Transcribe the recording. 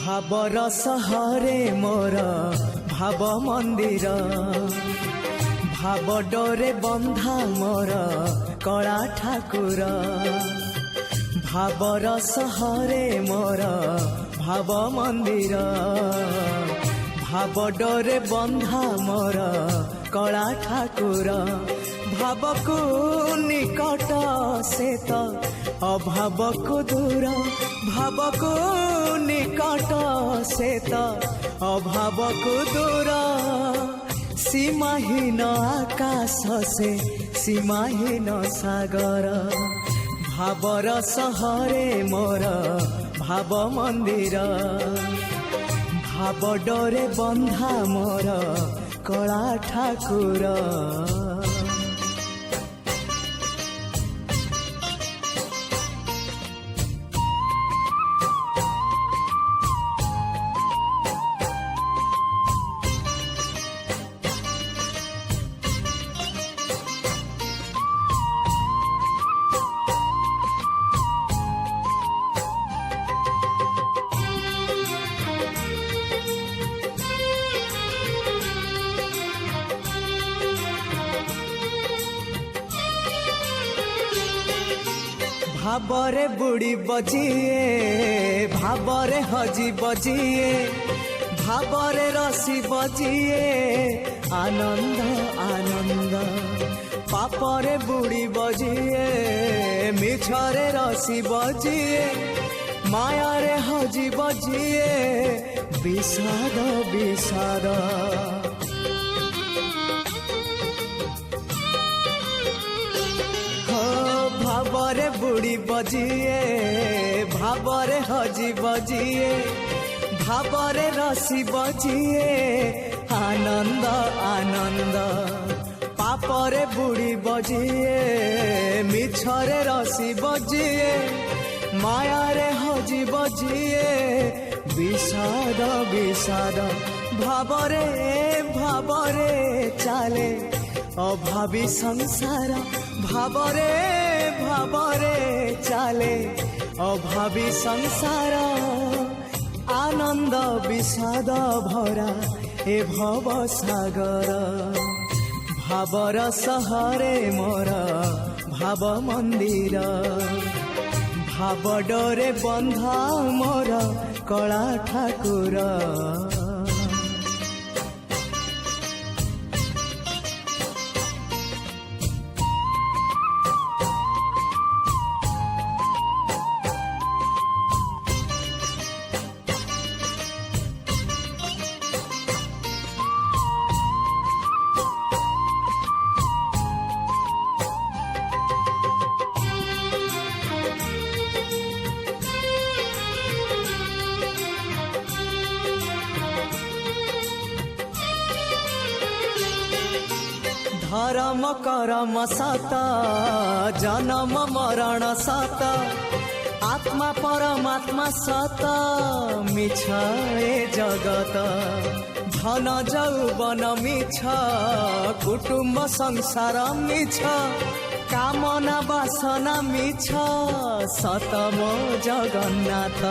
भावर सहरे मोर भाव मंदिर भाव डोरे बंधा मोर कला ठाकुर भावर सहरे मोर भाव मंदिर भाव डोरे बंधा मोर कला ठाकुर भाव को निकट से तो अभाव को दूर भाव को निकट से तो अभाव को दूर सीमाहीन आकाश से सीमाहीन सागर भावर सहरे मोर भाव मंदिर भाव डोरे बंधा मोर कला ठाकुर। भावरे बुड़ी बजिए भावरे हजी बजिए भावरे रसी बजिए आनंद आनंद पापरे बुड़ी बजिए मिछरे रसी बजिए मायारे हजी बजिए विषाद विषाद भावरे बुड़ी बजिए भावरे हजी बजिए भावरे रसी बजिए आनंद आनंद पापरे बुड़ी बजिए मिछरे रसी बजिए मायारे हजी बजिए विषाद विषाद भावरे भावरे चाले अभावी संसार भावरे भावरे चाले अभावी संसार आनंद विषाद भरा ए भव सागर भावर सहरे मोर भाव मंदिर भाव डोरे बंधा मोर कला ठाकुर। धर्म करम सत जन्म मरण सत आत्मा परमात्मा सत मिछ ए जगत धन जौवन मिछ कुटुम्ब संसार मिछ कामना वासना मिछ सत मो जगन्नाथ।